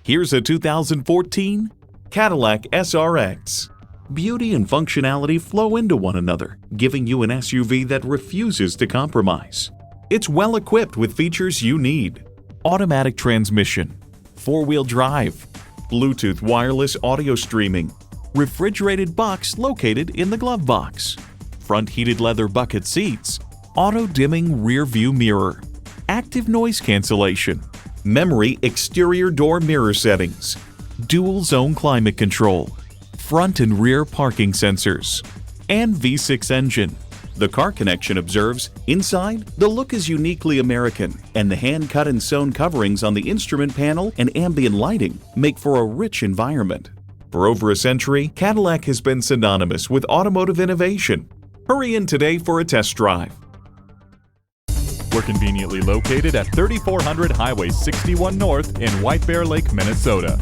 Here's a 2014 Cadillac SRX. Beauty and functionality flow into one another, giving you an SUV that refuses to compromise. It's well equipped with features you need: automatic transmission, four-wheel drive, Bluetooth wireless audio streaming, refrigerated box located in the glove box, front heated leather bucket seats, auto-dimming rear view mirror, active noise cancellation, memory exterior door mirror settings, dual zone climate control, front and rear parking sensors, and V6 engine. The Car Connection observes, inside, the look is uniquely American, and the hand-cut and sewn coverings on the instrument panel and ambient lighting make for a rich environment. For over a century, Cadillac has been synonymous with automotive innovation. Hurry in today for a test drive. We're conveniently located at 3400 Highway 61 North in White Bear Lake, Minnesota.